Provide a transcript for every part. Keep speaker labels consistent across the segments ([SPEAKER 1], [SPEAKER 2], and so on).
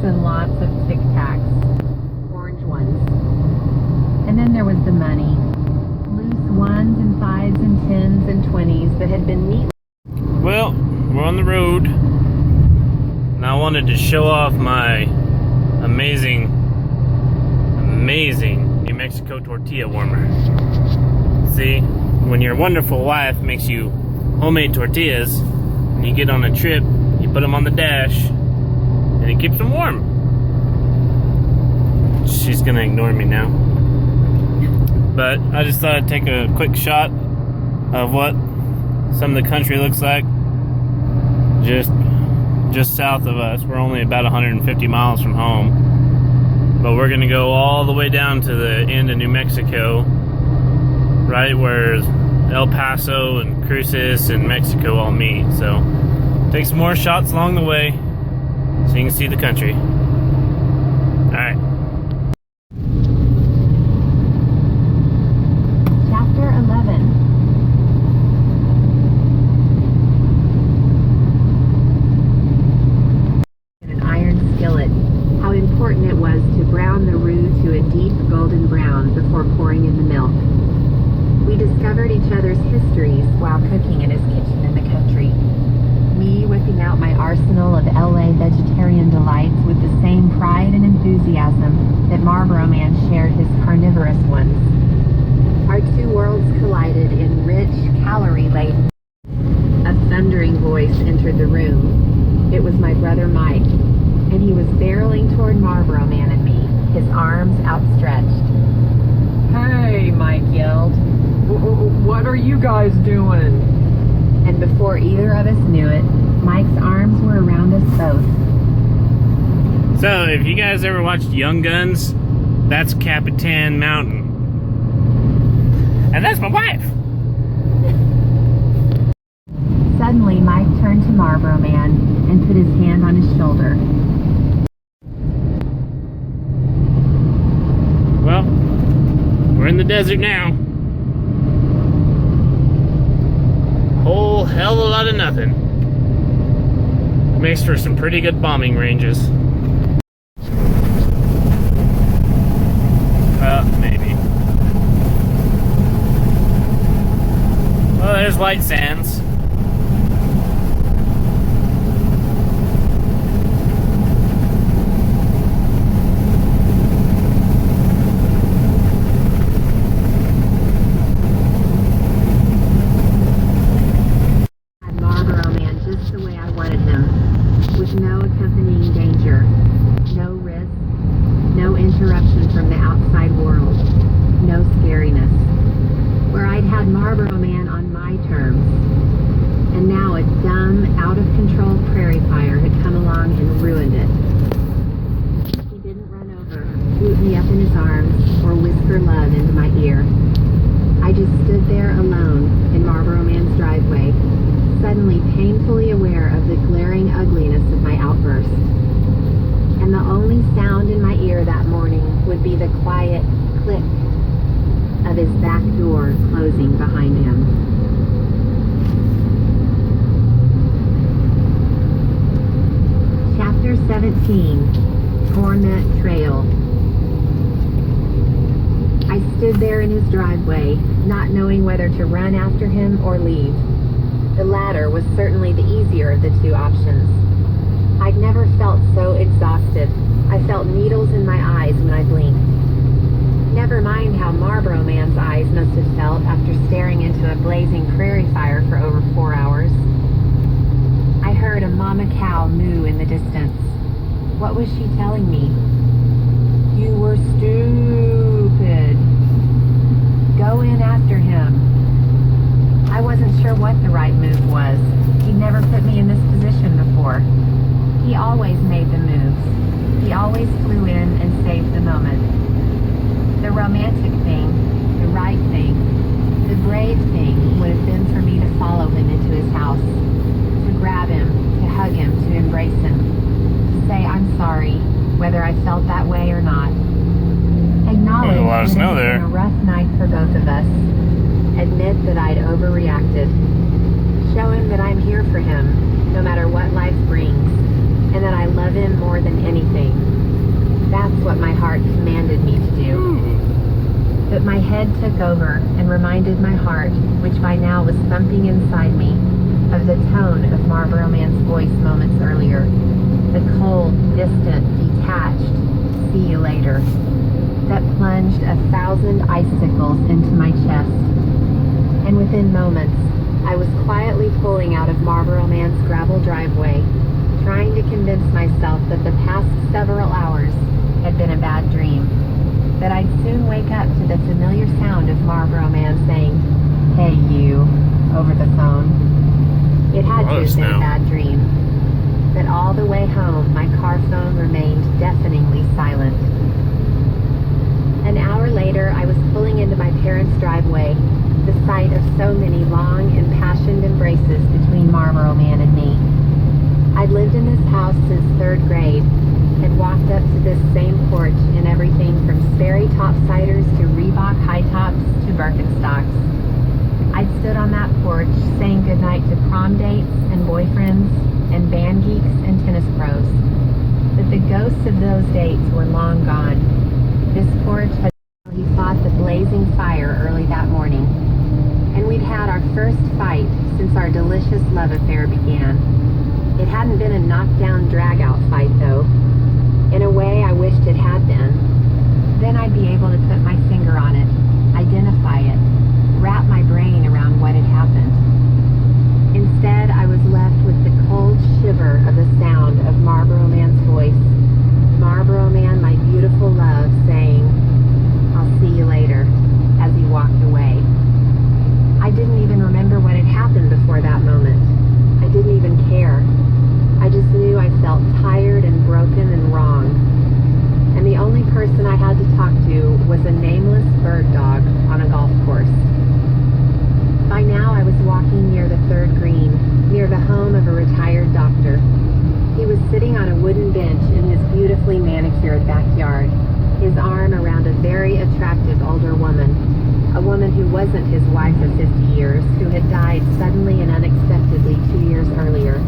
[SPEAKER 1] and lots of Tic Tacs. Orange ones. And then there was the money. Loose 1s and 5s and 10s and 20s that had been neatly...
[SPEAKER 2] Well, we're on the road. And I wanted to show off my amazing New Mexico tortilla warmer. See, when your wonderful wife makes you homemade tortillas, and you get on a trip, you put them on the dash, and it keeps them warm. She's gonna ignore me now. But I just thought I'd take a quick shot of what some of the country looks like just south of us. We're only about 150 miles from home. But we're gonna go all the way down to the end of New Mexico, right where El Paso and Cruces and Mexico all meet. So take some more shots along the way so you can see the country. Alright.
[SPEAKER 1] Chapter 11. An iron skillet. How important it was to brown the roux to a deep golden brown before pouring in the milk. We discovered each other's histories while cooking in his kitchen in the country. Me whipping out my arsenal of LA vegetarian delights with the same pride and enthusiasm that Marlboro Man shared his carnivorous ones. Our two worlds collided in rich, calorie-laden. A thundering voice entered the room. It was my brother Mike, and he was barreling toward Marlboro Man and me, his arms outstretched.
[SPEAKER 3] Hey, Mike yelled. What are you guys doing?
[SPEAKER 1] And before either of us knew it, Mike's arms were around us both.
[SPEAKER 2] So, if you guys ever watched Young Guns, that's Capitan Mountain. And that's my wife!
[SPEAKER 1] Suddenly, Mike turned to Marlboro Man and put his hand on his shoulder.
[SPEAKER 2] Well, we're in the desert now. Whole hell of a lot of nothing. Makes for some pretty good bombing ranges. Maybe. Well, there's White Sands.
[SPEAKER 1] No accompanying danger, no risk, no interruption from the outside world, no scariness. Where I'd had Marlboro Man on my terms, and now a dumb, out-of-control prairie fire had come along and ruined it. He didn't run over, swoop me up in his arms, or whisper love into my ear. I just stood there alone in Marlboro Man's driveway, suddenly painfully aware of the glaring ugliness of my outburst. And the only sound in my ear that morning would be the quiet click of his back door closing behind him. Chapter 17, Tornut Trail. I stood there in his driveway, not knowing whether to run after him or leave. The latter was certainly the easier of the two options. I'd never felt so exhausted. I felt needles in my eyes when I blinked. Never mind how Marlboro Man's eyes must have felt after staring into a blazing prairie fire for over 4 hours. I heard a mama cow moo in the distance. What was she telling me? You were stupid. Go in after him. I wasn't sure what the right move was. He'd never put me in this position before. He always made the moves. He always flew in and saved the moment. The romantic thing, the right thing, the brave thing would have been for me to follow him into his house, to grab him, to hug him, to embrace him, to say I'm sorry, whether I felt that way or not. Acknowledge that it had been a rough night for both of us. Admit that I'd overreacted. Show him that I'm here for him, no matter what life brings, and that I love them more than anything. That's what my heart commanded me to do. But my head took over and reminded my heart, which by now was thumping inside me, of the tone of Marlboro Man's voice moments earlier. The cold, distant, detached, "See you later," that plunged 1,000 icicles into my chest. And within moments, I was quietly pulling out of Marlboro Man's gravel driveway, trying to convince myself that the past several hours had been a bad dream, that I'd soon wake up to the familiar sound of Marlboro Man saying, "Hey you," over the phone. It had to have been a bad dream, but all the way home my car phone remained deafeningly silent. An hour later, I was pulling into my parents' driveway, the sight of so many long, impassioned embraces between Marlboro Man and me. I'd lived in this house since 3rd grade, had walked up to this same porch in everything from Sperry topsiders to Reebok high tops to Birkenstocks. I'd stood on that porch saying goodnight to prom dates and boyfriends and band geeks and tennis pros. But the ghosts of those dates were long gone. This porch had he fought the blazing fire early that morning. And we'd had our first fight since our delicious love affair began. It hadn't been a knockdown, drag-out fight, though. In a way, I wished it had been. Then I'd be able to put my finger on it, identify it, wrap my brain around what had happened. Instead, I was left with the cold shiver of the sound of Marlboro Man's voice. Marlboro Man, my beautiful love, saying, "I'll see you later," as he walked away. I didn't even remember what had happened before that moment. I didn't even care. I just knew I felt tired and broken and wrong. And the only person I had to talk to was a nameless bird dog on a golf course. By now I was walking near the 3rd green, near the home of a retired doctor. He was sitting on a wooden bench in his beautifully manicured backyard, his arm around a very attractive older woman, a woman who wasn't his wife of 50 years, who had died suddenly and unexpectedly 2 years earlier.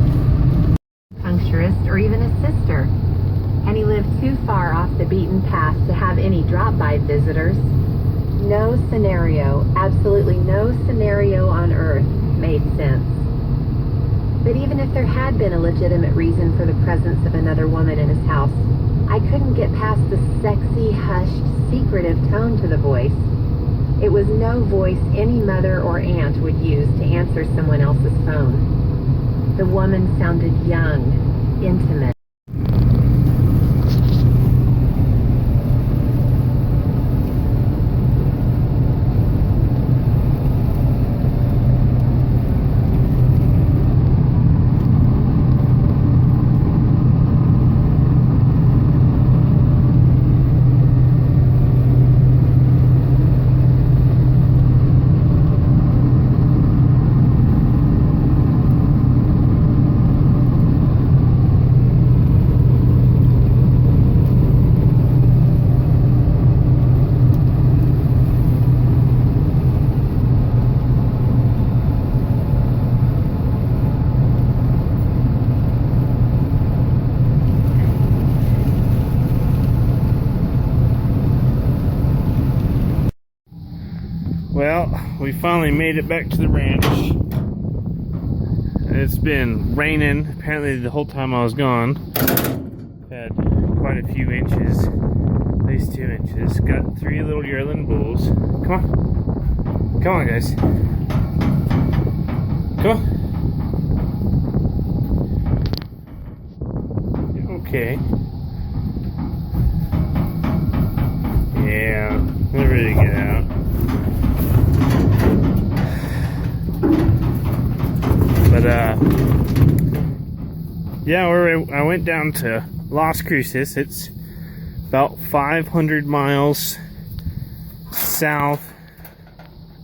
[SPEAKER 1] Puncturist or even a sister, and he lived too far off the beaten path to have any drop-by visitors. No scenario, absolutely no scenario on Earth made sense. But even if there had been a legitimate reason for the presence of another woman in his house, I couldn't get past the sexy, hushed, secretive tone to the voice. It was no voice any mother or aunt would use to answer someone else's phone. The woman sounded young, intimate.
[SPEAKER 2] Well, we finally made it back to the ranch. It's been raining apparently the whole time I was gone. Had quite a few inches, at least 2 inches. Got 3 little yearling bulls. Come on. Come on, guys. Come on. Okay. Yeah, they're ready to get out. But yeah, I went down to Las Cruces. It's about 500 miles south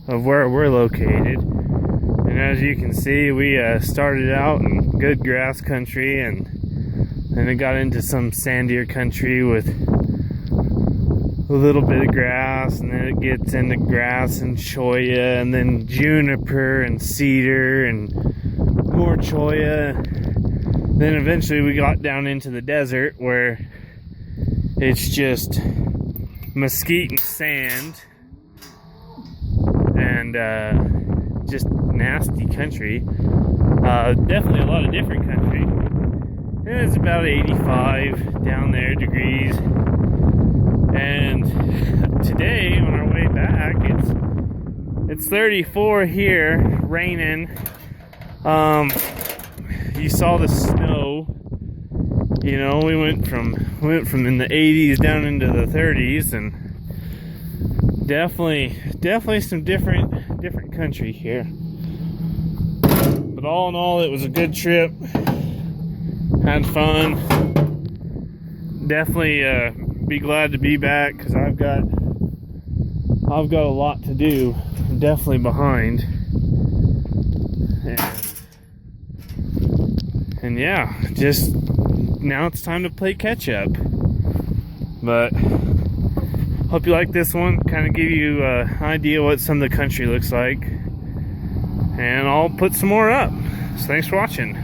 [SPEAKER 2] of where we're located. And as you can see, we started out in good grass country, and then it got into some sandier country with a little bit of grass, and then it gets into grass and cholla, and then juniper and cedar and more cholla, Then eventually we got down into the desert where it's just mesquite and sand and just nasty country. Definitely a lot of different country. It's about 85 down there degrees. And today on our way back, it's 34 here, raining. You saw the snow. You know, we went from in the 80s down into the 30s, and definitely some different country here. But all in all, it was a good trip. Had fun. Definitely be glad to be back, because I've got a lot to do. I'm definitely behind. And yeah, just now it's time to play catch up. But hope you like this one. Kind of give you an idea what some of the country looks like. And I'll put some more up. So thanks for watching.